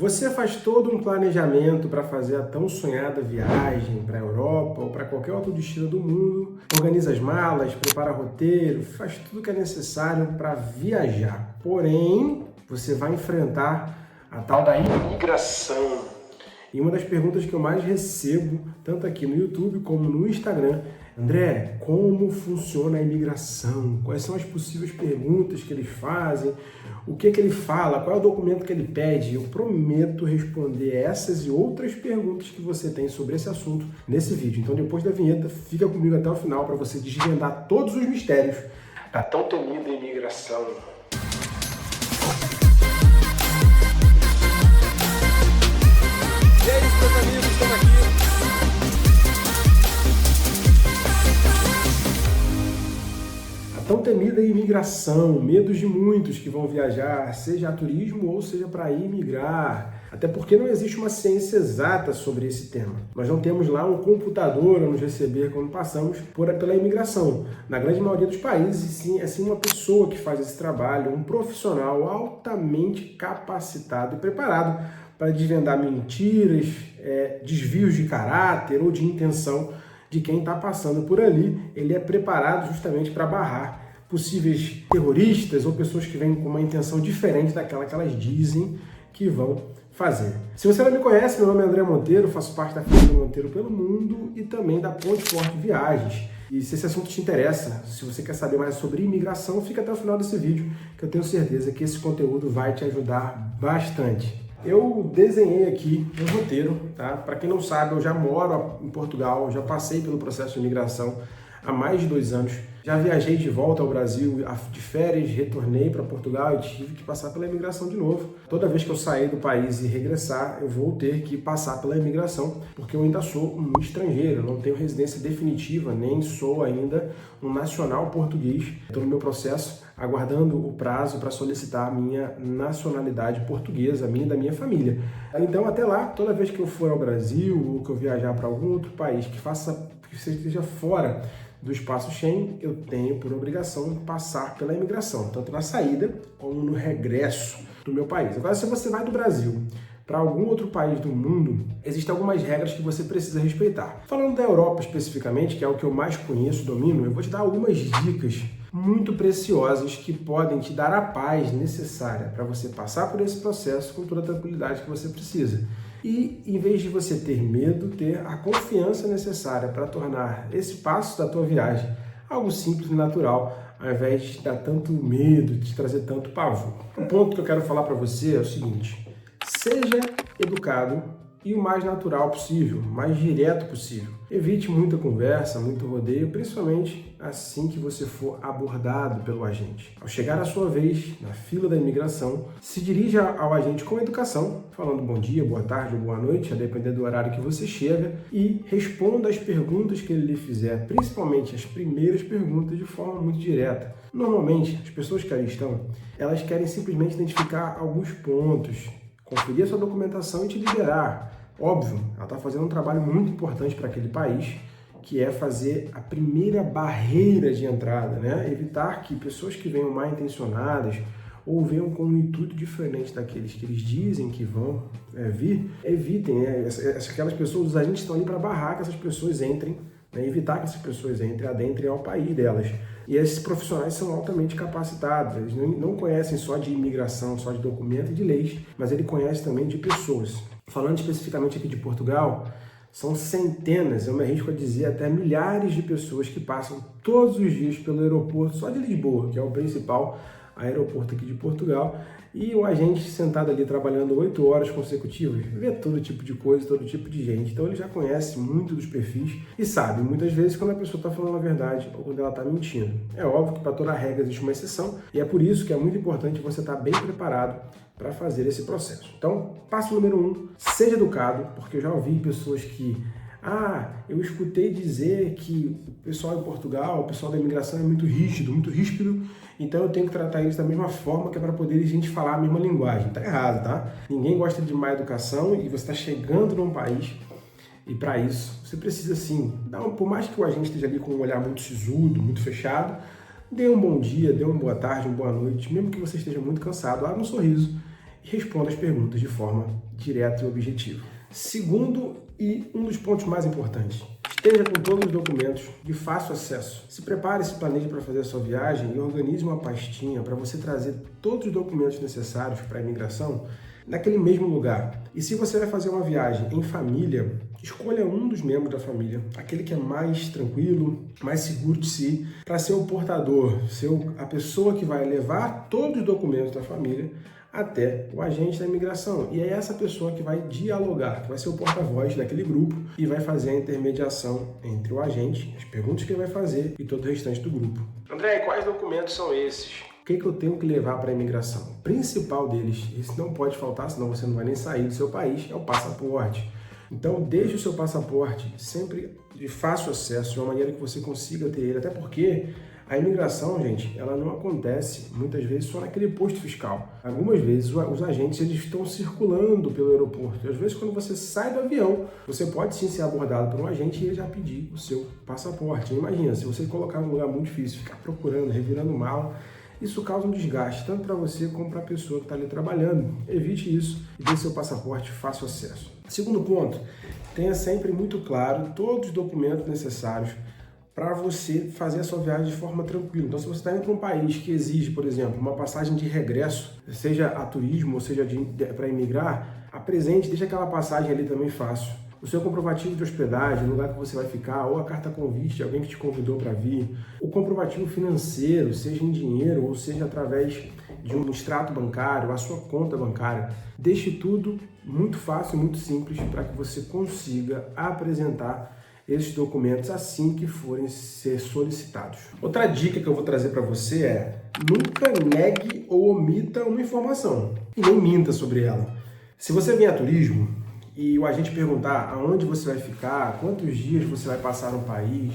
Você faz todo um planejamento para fazer a tão sonhada viagem para a Europa ou para qualquer outro destino do mundo, organiza as malas, prepara roteiro, faz tudo o que é necessário para viajar. Porém, você vai enfrentar a tal da imigração. E uma das perguntas que eu mais recebo, tanto aqui no YouTube como no Instagram, André, como funciona a imigração? Quais são as possíveis perguntas que eles fazem? O que ele fala? Qual é o documento que ele pede? Eu prometo responder essas e outras perguntas que você tem sobre esse assunto nesse vídeo. Então, depois da vinheta, fica comigo até o final para você desvendar todos os mistérios da tão temida imigração. E aí, meus amigos, estamos aqui. A tão temida imigração, medos de muitos que vão viajar, seja a turismo ou seja para imigrar. Até porque não existe uma ciência exata sobre esse tema. Nós não temos lá um computador a nos receber quando passamos pela imigração. Na grande maioria dos países, sim, é sim uma pessoa que faz esse trabalho, um profissional altamente capacitado e preparado para desvendar mentiras, desvios de caráter ou de intenção de quem está passando por ali. Ele é preparado justamente para barrar possíveis terroristas ou pessoas que vêm com uma intenção diferente daquela que elas dizem que vão fazer. Se você não me conhece, meu nome é André Monteiro, faço parte da família Monteiro pelo mundo e também da Ponte Forte Viagens. E se esse assunto te interessa, se você quer saber mais sobre imigração, fica até o final desse vídeo, que eu tenho certeza que esse conteúdo vai te ajudar bastante. Eu desenhei aqui um roteiro, tá? Para quem não sabe, eu já moro em Portugal, já passei pelo processo de imigração há mais de 2 anos. Já viajei de volta ao Brasil de férias, retornei para Portugal e tive que passar pela imigração de novo. Toda vez que eu sair do país e regressar, eu vou ter que passar pela imigração, porque eu ainda sou um estrangeiro, não tenho residência definitiva, nem sou ainda um nacional português. Estou no meu processo, aguardando o prazo para solicitar a minha nacionalidade portuguesa, a minha e da minha família. Então, até lá, toda vez que eu for ao Brasil ou que eu viajar para algum outro país que esteja fora do espaço Schengen, eu tenho por obrigação passar pela imigração, tanto na saída como no regresso do meu país. Agora, se você vai do Brasil para algum outro país do mundo, existem algumas regras que você precisa respeitar. Falando da Europa especificamente, que é o que eu mais conheço, domino, eu vou te dar algumas dicas muito preciosas que podem te dar a paz necessária para você passar por esse processo com toda a tranquilidade que você precisa. E, em vez de você ter medo, ter a confiança necessária para tornar esse passo da tua viagem algo simples e natural, ao invés de te dar tanto medo, de te trazer tanto pavor. Um ponto que eu quero falar para você é o seguinte: seja educado e o mais natural possível, o mais direto possível. Evite muita conversa, muito rodeio, principalmente assim que você for abordado pelo agente. Ao chegar a sua vez na fila da imigração, se dirija ao agente com educação, falando bom dia, boa tarde ou boa noite, a depender do horário que você chega, e responda as perguntas que ele lhe fizer, principalmente as primeiras perguntas, de forma muito direta. Normalmente, as pessoas que ali estão, elas querem simplesmente identificar alguns pontos, conferir a sua documentação e te liberar. Óbvio, ela está fazendo um trabalho muito importante para aquele país, que é fazer a primeira barreira de entrada, né? Evitar que pessoas que venham mal intencionadas ou venham com um intuito diferente daqueles que eles dizem que vão vir, evitem, aquelas pessoas, os agentes estão ali para barrar que essas pessoas entrem, né? Evitar que essas pessoas adentrem ao país delas. E esses profissionais são altamente capacitados, eles não conhecem só de imigração, só de documento e de leis, mas ele conhece também de pessoas. Falando especificamente aqui de Portugal, são centenas, eu me arrisco a dizer até milhares de pessoas que passam todos os dias pelo aeroporto só de Lisboa, que é o principal aeroporto aqui de Portugal, e o agente sentado ali trabalhando 8 horas consecutivas, vê todo tipo de coisa, todo tipo de gente. Então ele já conhece muito dos perfis e sabe muitas vezes quando a pessoa está falando a verdade ou quando ela está mentindo. É óbvio que para toda regra existe uma exceção e é por isso que é muito importante você estar bem preparado para fazer esse processo. Então, passo número 1, seja educado, porque eu já ouvi pessoas que eu escutei dizer que o pessoal em Portugal, o pessoal da imigração é muito ríspido, então eu tenho que tratar eles da mesma forma que é para poder a gente falar a mesma linguagem. Tá errado, tá? Ninguém gosta de má educação e você está chegando num país e para isso você precisa sim, por mais que o agente esteja ali com um olhar muito sisudo, muito fechado, dê um bom dia, dê uma boa tarde, uma boa noite, mesmo que você esteja muito cansado, abra um sorriso e responda as perguntas de forma direto e objetivo. Segundo e um dos pontos mais importantes, esteja com todos os documentos de fácil acesso. Se prepare e se planeje para fazer a sua viagem e organize uma pastinha para você trazer todos os documentos necessários para a imigração naquele mesmo lugar. E se você vai fazer uma viagem em família, escolha um dos membros da família, aquele que é mais tranquilo, mais seguro de si, para ser o portador, ser a pessoa que vai levar todos os documentos da família até o agente da imigração. E é essa pessoa que vai dialogar, que vai ser o porta-voz daquele grupo e vai fazer a intermediação entre o agente, as perguntas que ele vai fazer e todo o restante do grupo. André, quais documentos são esses? O que eu tenho que levar para a imigração? O principal deles, esse não pode faltar, senão você não vai nem sair do seu país, é o passaporte. Então, deixe o seu passaporte sempre de fácil acesso, de uma maneira que você consiga ter ele, até porque a imigração, gente, ela não acontece muitas vezes só naquele posto fiscal. Algumas vezes os agentes eles estão circulando pelo aeroporto. E às vezes quando você sai do avião, você pode sim ser abordado por um agente e ele já pedir o seu passaporte. Imagina, se você colocar num lugar muito difícil, ficar procurando, revirando mala, isso causa um desgaste, tanto para você como para a pessoa que está ali trabalhando. Evite isso e dê seu passaporte fácil acesso. Segundo ponto, tenha sempre muito claro todos os documentos necessários para você fazer a sua viagem de forma tranquila. Então, se você está indo para um país que exige, por exemplo, uma passagem de regresso, seja a turismo ou seja para imigrar, apresente, deixa aquela passagem ali também fácil. O seu comprovativo de hospedagem, o lugar que você vai ficar, ou a carta convite de alguém que te convidou para vir, o comprovativo financeiro, seja em dinheiro ou seja através de um extrato bancário, a sua conta bancária. Deixe tudo muito fácil e muito simples para que você consiga apresentar esses documentos assim que forem ser solicitados. Outra dica que eu vou trazer para você é: nunca negue ou omita uma informação e nem minta sobre ela. Se você vem a turismo e o agente perguntar aonde você vai ficar, quantos dias você vai passar no país,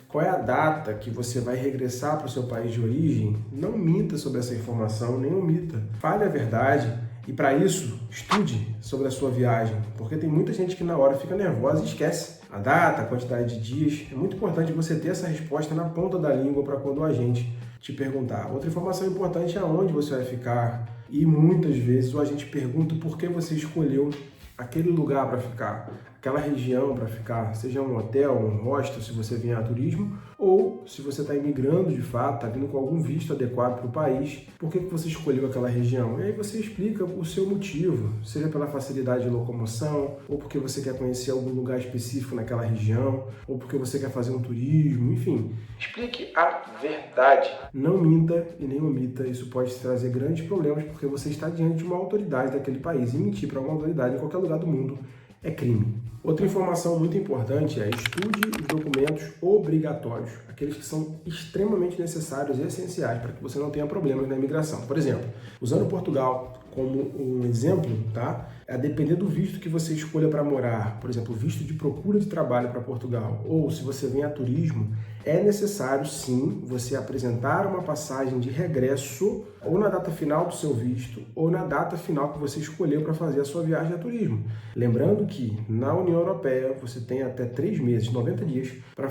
qual é a data que você vai regressar para o seu país de origem, não minta sobre essa informação, nem omita. Fale a verdade e, para isso, estude sobre a sua viagem, porque tem muita gente que na hora fica nervosa e esquece a data, a quantidade de dias. É muito importante você ter essa resposta na ponta da língua para quando o agente te perguntar. Outra informação importante é aonde você vai ficar e muitas vezes o agente pergunta por que você escolheu aquele lugar para ficar, aquela região para ficar, seja um hotel, um hostel, se você vier a turismo, ou se você está imigrando de fato, está vindo com algum visto adequado para o país, por que você escolheu aquela região? E aí você explica o seu motivo, seja pela facilidade de locomoção, ou porque você quer conhecer algum lugar específico naquela região, ou porque você quer fazer um turismo, enfim. Explique a verdade. Não minta e nem omita, isso pode trazer grandes problemas, porque você está diante de uma autoridade daquele país, e mentir para uma autoridade em qualquer lugar do mundo é crime. Outra informação muito importante é: estude os documentos obrigatórios, aqueles que são extremamente necessários e essenciais para que você não tenha problemas na imigração. Por exemplo, usando Portugal como um exemplo, tá? A depender do visto que você escolha para morar, por exemplo, visto de procura de trabalho para Portugal, ou se você vem a turismo, é necessário sim você apresentar uma passagem de regresso ou na data final do seu visto ou na data final que você escolheu para fazer a sua viagem a turismo. Lembrando que na União Europeia você tem até 3 meses, 90 dias, para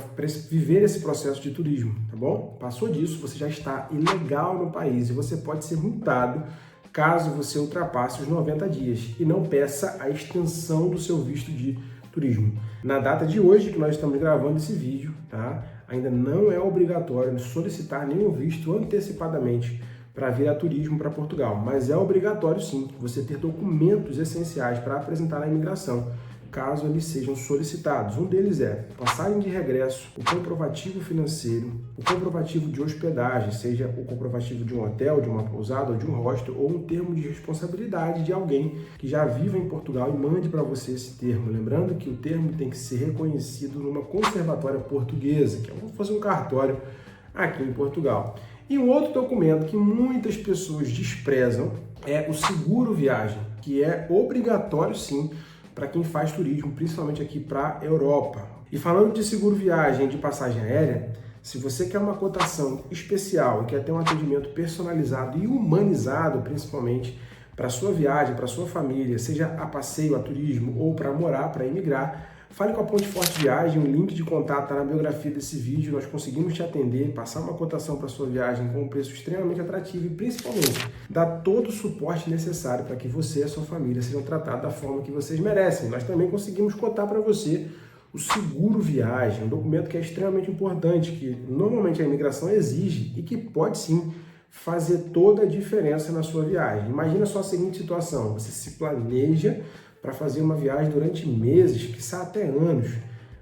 viver esse processo de turismo, tá bom? Passou disso, você já está ilegal no país e você pode ser multado caso você ultrapasse os 90 dias e não peça a extensão do seu visto de turismo. Na data de hoje que nós estamos gravando esse vídeo, tá? Ainda não é obrigatório solicitar nenhum visto antecipadamente para vir a turismo para Portugal, mas é obrigatório sim você ter documentos essenciais para apresentar à imigração, caso eles sejam solicitados. Um deles é passagem de regresso, o comprovativo financeiro, o comprovativo de hospedagem, seja o comprovativo de um hotel, de uma pousada ou de um hostel, ou um termo de responsabilidade de alguém que já viva em Portugal e mande para você esse termo. Lembrando que o termo tem que ser reconhecido numa conservatória portuguesa, que é como se fosse um cartório aqui em Portugal. E um outro documento que muitas pessoas desprezam é o seguro viagem, que é obrigatório sim para quem faz turismo, principalmente aqui para a Europa. E falando de seguro viagem, de passagem aérea, se você quer uma cotação especial e quer ter um atendimento personalizado e humanizado, principalmente para sua viagem, para sua família, seja a passeio, a turismo ou para morar, para emigrar, fale com a Ponte Forte Viagem, o link de contato está na biografia desse vídeo. Nós conseguimos te atender, passar uma cotação para sua viagem com um preço extremamente atrativo e principalmente dar todo o suporte necessário para que você e a sua família sejam tratados da forma que vocês merecem. Nós também conseguimos cotar para você o seguro viagem, um documento que é extremamente importante, que normalmente a imigração exige e que pode sim fazer toda a diferença na sua viagem. Imagina só a seguinte situação: você se planeja para fazer uma viagem durante meses, quiçá até anos.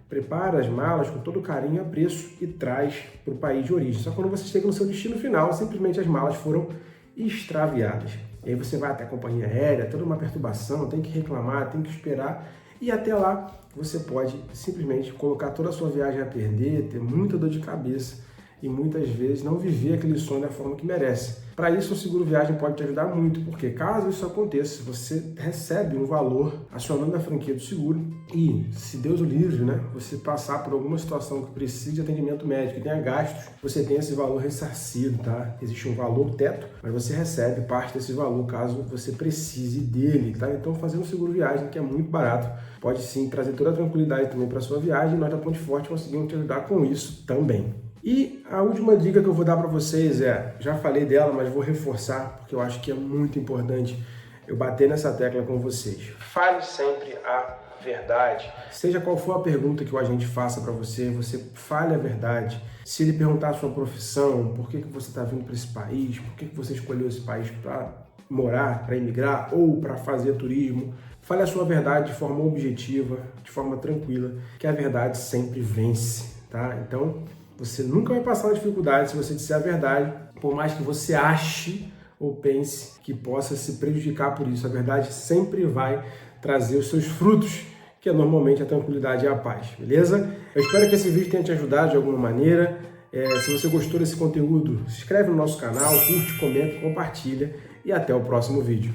Prepara as malas com todo carinho a preço e traz para o país de origem. Só quando você chega no seu destino final, simplesmente as malas foram extraviadas. E aí você vai até a companhia aérea, toda uma perturbação, tem que reclamar, tem que esperar. E até lá você pode simplesmente colocar toda a sua viagem a perder, ter muita dor de cabeça e muitas vezes não viver aquele sonho da forma que merece. Para isso, o seguro viagem pode te ajudar muito, porque caso isso aconteça, você recebe um valor acionando a franquia do seguro e, se Deus o livre, você passar por alguma situação que precise de atendimento médico e tenha gastos, você tem esse valor ressarcido, tá? Existe um valor teto, mas você recebe parte desse valor caso você precise dele, tá? Então, fazer um seguro viagem, que é muito barato, pode sim trazer toda a tranquilidade também para a sua viagem, e nós da Ponte Forte conseguimos te ajudar com isso também. E a última dica que eu vou dar para vocês já falei dela, mas vou reforçar, porque eu acho que é muito importante eu bater nessa tecla com vocês. Fale sempre a verdade. Seja qual for a pergunta que o agente faça para você, você fale a verdade. Se ele perguntar a sua profissão, por que você está vindo para esse país, por que você escolheu esse país para morar, para emigrar ou para fazer turismo, fale a sua verdade de forma objetiva, de forma tranquila, que a verdade sempre vence, tá? Então, você nunca vai passar uma dificuldade se você disser a verdade, por mais que você ache ou pense que possa se prejudicar por isso. A verdade sempre vai trazer os seus frutos, que é normalmente a tranquilidade e a paz, beleza? Eu espero que esse vídeo tenha te ajudado de alguma maneira. Se você gostou desse conteúdo, se inscreve no nosso canal, curte, comenta, compartilha e até o próximo vídeo.